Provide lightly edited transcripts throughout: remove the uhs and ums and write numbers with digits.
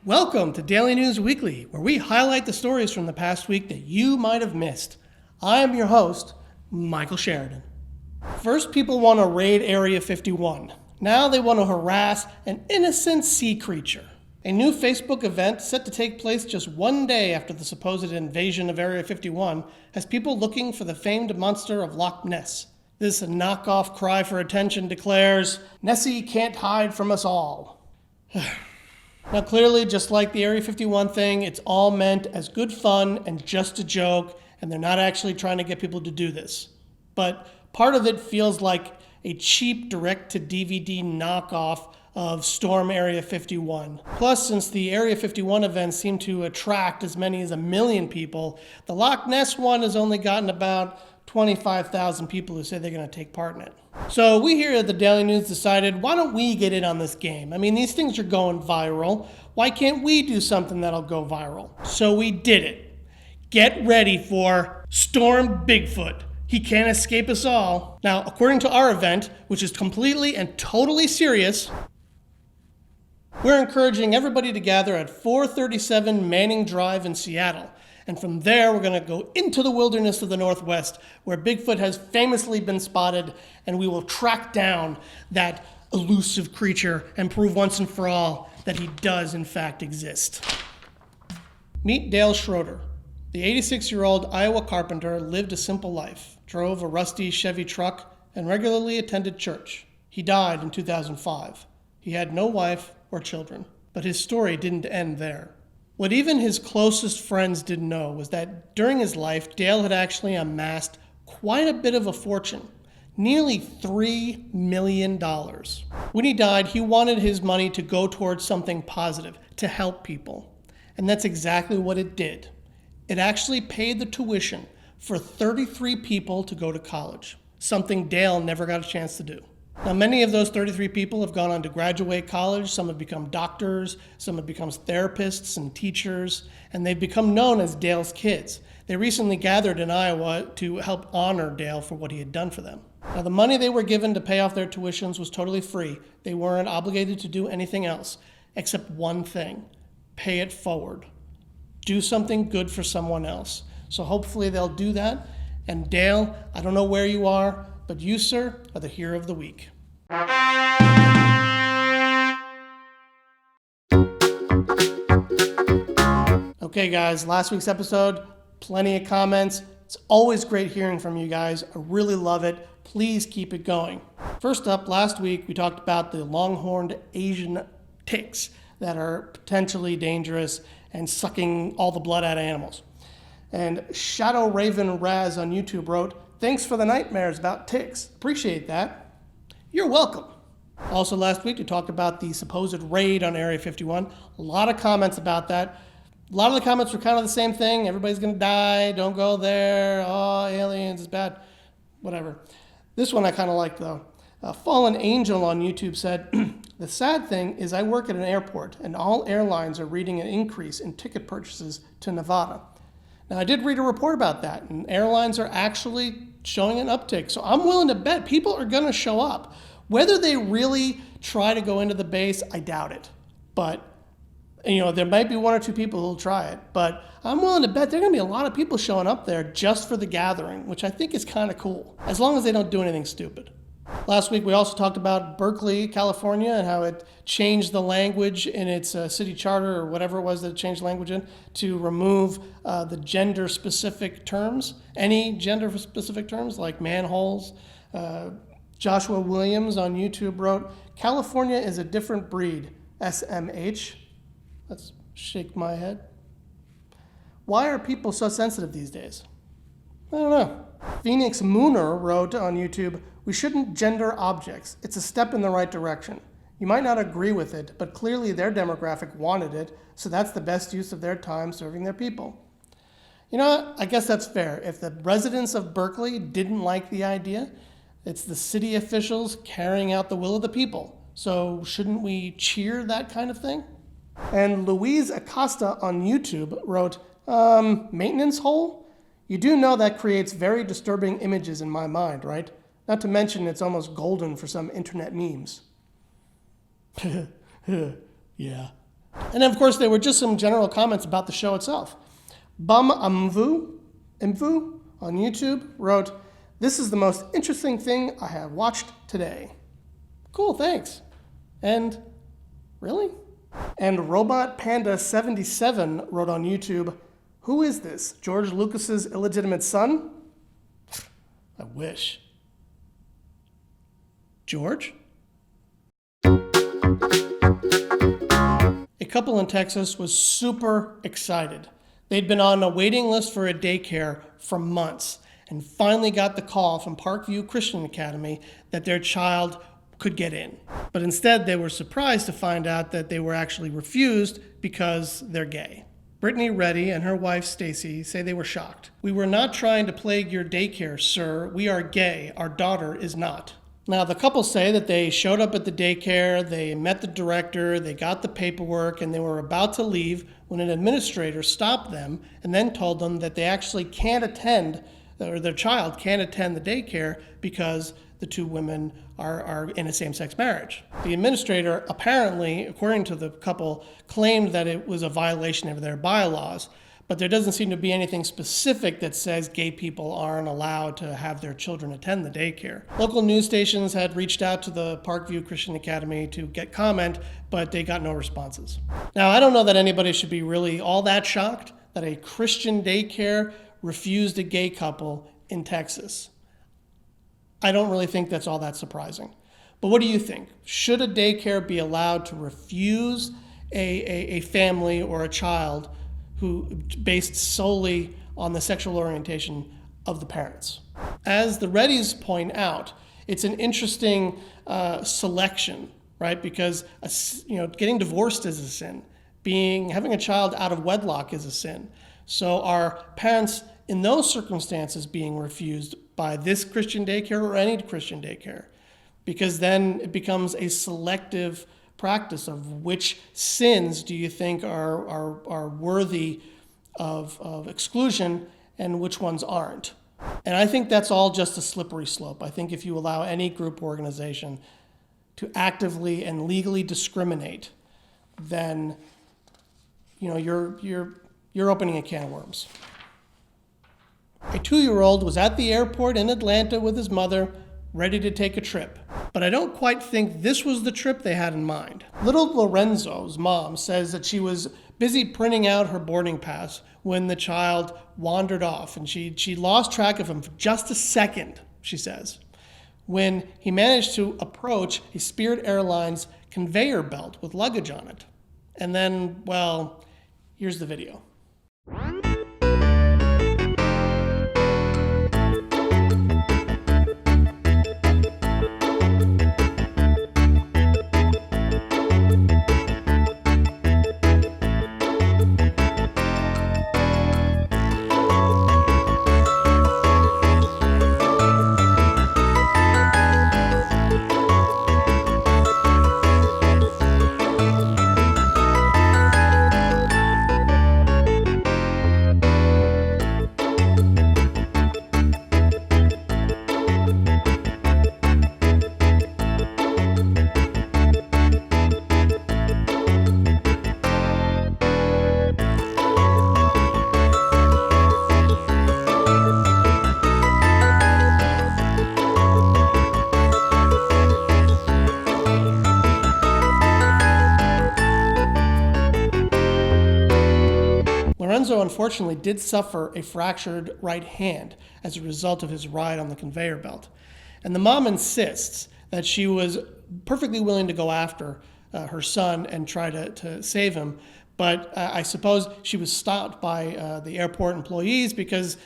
Welcome to Daily News Weekly, where we highlight the stories from the past week that you might have missed. I am your host, Michael Sheridan. First, people want to raid Area 51. Now they want to harass an innocent sea creature. A new Facebook event set to take place just one day after the supposed invasion of Area 51 has people looking for the famed monster of Loch Ness. This knockoff cry for attention declares, "Nessie can't hide from us all." Now clearly, just like the Area 51 thing, it's all meant as good fun and just a joke, and they're not actually trying to get people to do this. But part of it feels like a cheap direct-to-DVD knockoff of Storm Area 51. Plus, since the Area 51 events seem to attract as many as 1 million people, the Loch Ness one has only gotten about 25,000 people who say they're going to take part in it. So we here at the Daily News decided, why don't we get in on this game? I mean, these things are going viral. Why can't we do something that'll go viral? So we did it. Get ready for Storm Bigfoot. He can't escape us all. Now, according to our event, which is completely and totally serious, we're encouraging everybody to gather at 437 Manning Drive in Seattle. And from there, we're going to go into the wilderness of the Northwest, where Bigfoot has famously been spotted, and we will track down that elusive creature and prove once and for all that he does, in fact, exist. Meet Dale Schroeder. The 86-year-old Iowa carpenter lived a simple life, drove a rusty Chevy truck, and regularly attended church. He died in 2005. He had no wife or children, but his story didn't end there. What even his closest friends didn't know was that during his life, Dale had actually amassed quite a bit of a fortune, nearly $3 million. When he died, he wanted his money to go towards something positive, to help people. And that's exactly what it did. It actually paid the tuition for 33 people to go to college, something Dale never got a chance to do. Now, many of those 33 people have gone on to graduate college. Some have become doctors, some have become therapists and teachers, and they've become known as Dale's kids. They recently gathered in Iowa to help honor Dale for what he had done for them. Now, the money they were given to pay off their tuitions was totally free. They weren't obligated to do anything else, except one thing: pay it forward. Do something good for someone else. So hopefully they'll do that. And Dale, I don't know where you are, but you, sir, are the hero of the week. Okay, guys, last week's episode, plenty of comments. It's always great hearing from you guys. I really love it. Please keep it going. First up, last week we talked about the longhorned Asian ticks that are potentially dangerous and sucking all the blood out of animals. And Shadow Raven Raz on YouTube wrote, "Thanks for the nightmares about ticks. Appreciate that." You're welcome. Also last week we talked about the supposed raid on Area 51. A lot of comments about that. A lot of the comments were kind of the same thing. Everybody's going to die. Don't go there. Oh, aliens is bad. Whatever. This one I kind of liked though. Fallen Angel on YouTube said, "The sad thing is I work at an airport and all airlines are reading an increase in ticket purchases to Nevada." Now, I did read a report about that, and airlines are actually showing an uptick. So I'm willing to bet people are going to show up. Whether they really try to go into the base, I doubt it. But, there might be one or two people who'll try it. But I'm willing to bet there are going to be a lot of people showing up there just for the gathering, which I think is kind of cool, as long as they don't do anything stupid. Last week, we also talked about Berkeley, California, and how it changed the language in its city charter, or whatever it was that it changed language in, to remove the gender-specific terms, any gender-specific terms, like manholes. Joshua Williams on YouTube wrote, "California is a different breed, SMH. Let's shake my head. Why are people so sensitive these days? I don't know. Phoenix Mooner wrote on YouTube, "We shouldn't gender objects. It's a step in the right direction. You might not agree with it, but clearly their demographic wanted it, so that's the best use of their time serving their people." You know what? I guess that's fair. If the residents of Berkeley didn't like the idea, it's the city officials carrying out the will of the people. So shouldn't we cheer that kind of thing? And Louise Acosta on YouTube wrote, "Maintenance hole? You do know that creates very disturbing images in my mind, right? Not to mention it's almost golden for some internet memes." Yeah. And then, of course, there were just some general comments about the show itself. Bum Imvu on YouTube wrote, "This is the most interesting thing I have watched today." Cool, thanks. And really? And Robot Panda 77 wrote on YouTube, "Who is this? George Lucas's illegitimate son?" I wish. George? A couple in Texas was super excited. They'd been on a waiting list for a daycare for months and finally got the call from Parkview Christian Academy that their child could get in. But instead, they were surprised to find out that they were actually refused because they're gay. Brittany Reddy and her wife Stacy say they were shocked. "We were not trying to plague your daycare, sir. We are gay. Our daughter is not." Now, the couple say that they showed up at the daycare, they met the director, they got the paperwork, and they were about to leave when an administrator stopped them and then told them that they actually can't attend, or their child can't attend the daycare because the two women are in a same-sex marriage. The administrator apparently, according to the couple, claimed that it was a violation of their bylaws, but there doesn't seem to be anything specific that says gay people aren't allowed to have their children attend the daycare. Local news stations had reached out to the Parkview Christian Academy to get comment, but they got no responses. Now, I don't know that anybody should be really all that shocked that a Christian daycare refused a gay couple in Texas. I don't really think that's all that surprising. But what do you think? Should a daycare be allowed to refuse a family or a child who based solely on the sexual orientation of the parents? As the Reddys point out, it's an interesting selection, right? Because getting divorced is a sin. Having a child out of wedlock is a sin. So are parents in those circumstances being refused by this Christian daycare or any Christian daycare? Because then it becomes a selective practice of which sins do you think are worthy of exclusion and which ones aren't. And I think that's all just a slippery slope. I think if you allow any group organization to actively and legally discriminate, then you're opening a can of worms. A 2-year-old was at the airport in Atlanta with his mother, ready to take a trip. But I don't quite think this was the trip they had in mind. Little Lorenzo's mom says that she was busy printing out her boarding pass when the child wandered off, and she lost track of him for just a second, she says, when he managed to approach a Spirit Airlines conveyor belt with luggage on it. And then, well, here's the video. Lorenzo unfortunately did suffer a fractured right hand as a result of his ride on the conveyor belt. And the mom insists that she was perfectly willing to go after her son and try to save him. But I suppose she was stopped by the airport employees because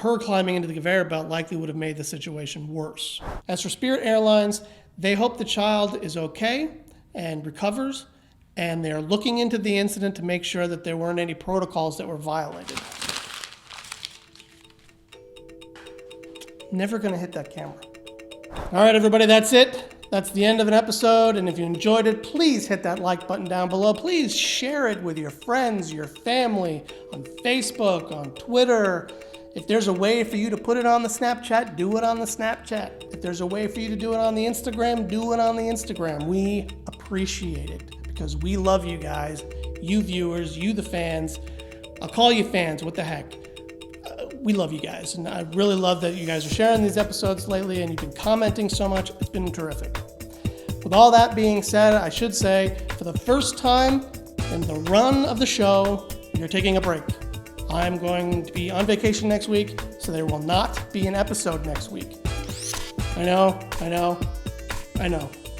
her climbing into the conveyor belt likely would have made the situation worse. As for Spirit Airlines, they hope the child is okay and recovers, and they're looking into the incident to make sure that there weren't any protocols that were violated. Never gonna hit that camera. All right, everybody, that's it. That's the end of an episode, and if you enjoyed it, please hit that like button down below. Please share it with your friends, your family, on Facebook, on Twitter. If there's a way for you to put it on the Snapchat, do it on the Snapchat. If there's a way for you to do it on the Instagram, do it on the Instagram. We appreciate it because we love you guys you viewers, you the fans. I'll call you fans, what the heck. We love you guys, and I really love that you guys are sharing these episodes lately, and you've been commenting so much. It's been terrific. With all that being said, I should say, for the first time in the run of the show, you're taking a break. I'm going to be on vacation next week, so there will not be an episode next week. I know.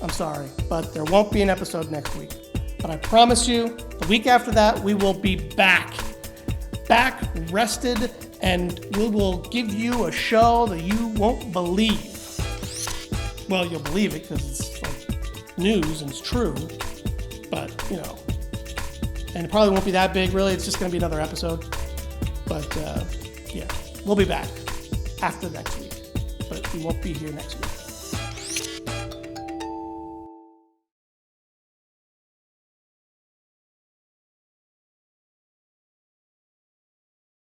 I'm sorry, but there won't be an episode next week. But I promise you, the week after that, we will be back, rested, and we will give you a show that you won't believe. Well, you'll believe it because it's like news and it's true, but and it probably won't be that big, really. It's just going to be another episode. But yeah, we'll be back after next week, but we won't be here next week.